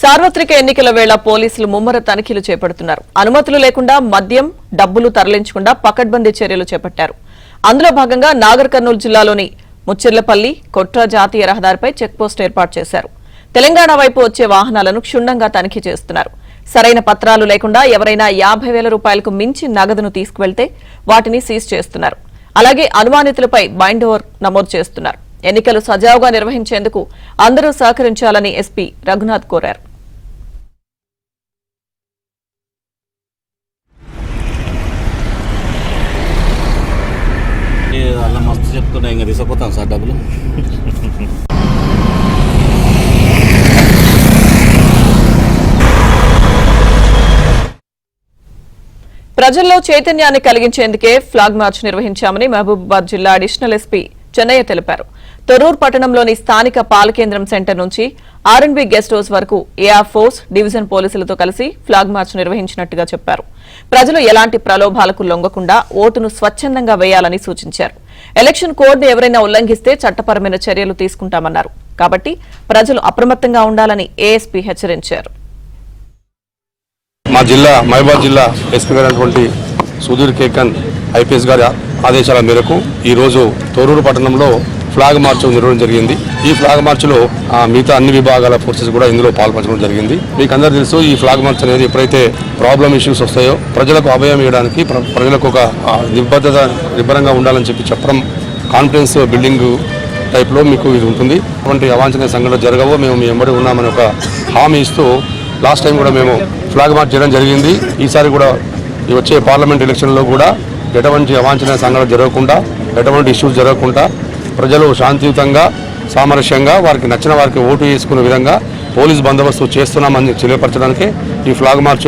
సార్వత్రిక ఎన్నికల వేళ పోలీసులు ముమ్మర తనిఖీలు చేపడుతున్నారు. అనుమతులు లేకుండా మద్యం, డబ్బులు తరలించకుండా పకడ్బందీ చర్యలు చేపట్టారు. అందులో భాగంగా నాగర్ కర్నూలు జిల్లాలోని ముచ్చెర్లపల్లి కొట్ర జాతీయ రహదారిపై చెక్పోస్ట్ ఏర్పాటు చేశారు. తెలంగాణ వైపు వచ్చే వాహనాలను క్షుణ్ణంగా తనిఖీ చేస్తున్నారు. సరైన పత్రాలు లేకుండా ఎవరైనా 50,000 రూపాయలకు మించి నగదును తీసుకువెళ్తే వాటిని సీజ్ చేస్తున్నారు. అలాగే అనుమానితులపై బైండ్ ఓవర్ నమోదు చేస్తున్నారు. ఎన్నికలు సజావుగా నిర్వహించేందుకు అందరూ సహకరించాలని ఎస్పీ రఘునాథ్ కోరారు. అలా మస్తు చెప్తున్నా ఇంకా తీసుకుపోతాం సార్ డబ్బులు. ప్రజల్లో చైతన్యాన్ని కలిగించేందుకే ఫ్లాగ్ మార్చ్ నిర్వహించామని మహబూబాబాద్ జిల్లా అడిషనల్ ఎస్పీ చెన్నయ్య తెలిపారు. తొర్రూరు పట్టణంలోని స్థానిక పాలకేంద్రం సెంటర్ నుంచి ఆర్ఎండ్బి గెస్ట్ హౌస్ వరకు ఏఆర్ ఫోర్స్ డివిజన్ పోలీసులతో కలిసి ఫ్లాగ్ మార్చ్ నిర్వహించినట్టుగా చెప్పారు. ప్రజలు ఎలాంటి ప్రలోభాలకు లొంగకుండా ఓటును స్వచ్ఛందంగా వేయాలని సూచించారు. ఎలక్షన్ కోడ్ను ఎవరైనా ఉల్లంఘిస్తే చట్టపరమైన చర్యలు తీసుకుంటామన్నారు. కాబట్టి ప్రజలు అప్రమత్తంగా ఉండాలని ఏఎస్పీ హెచ్చరించారు. మా జిల్లా మహబూబాబాద్ జిల్లా ఎస్పీ గారైనటువంటి సుధీర్ కేకన్ ఐపీఎస్ గారి ఆదేశాల మేరకు ఈరోజు తొర్రూరు పట్టణంలో ఫ్లాగ్ మార్చ్ నిర్వహించడం జరిగింది. ఈ ఫ్లాగ్ మార్చ్లో మిగతా అన్ని విభాగాల ఫోర్సెస్ కూడా ఇందులో పాల్పంచడం జరిగింది. మీకు అందరూ తెలుసు, ఈ ఫ్లాగ్ మార్చ్ అనేది ఎప్పుడైతే ప్రాబ్లం ఇష్యూస్ వస్తాయో ప్రజలకు అభయం ఇవ్వడానికి, ప్రజలకు ఒక నిబ్బరంగా ఉండాలని చెప్పడం కాన్ఫిడెన్స్ బిల్డింగ్ టైప్లో మీకు ఇది ఉంటుంది. అటువంటి అవాంఛనీయ సంఘటనలు జరగవో మేము మీ వెంబడి ఉన్నామని ఒక హామీ ఇస్తూ లాస్ట్ టైం కూడా మేము ఫ్లాగ్ మార్చ్ చేయడం జరిగింది. ఈసారి కూడా వచ్చే పార్లమెంట్ ఎలక్షన్లో కూడా ఎటువంటి అవాంఛనీయ సంఘటనలు జరగకుండా, ఎటువంటి ఇష్యూస్ జరగకుండా ప్రజలు శాంతియుతంగా, సామరస్యంగా వారికి నచ్చిన వారికి ఓటు వేసుకునే విధంగా పోలీస్ బందోబస్తు చేస్తున్నామని తెలియపరచడానికి ఈ ఫ్లాగ్ మార్చ్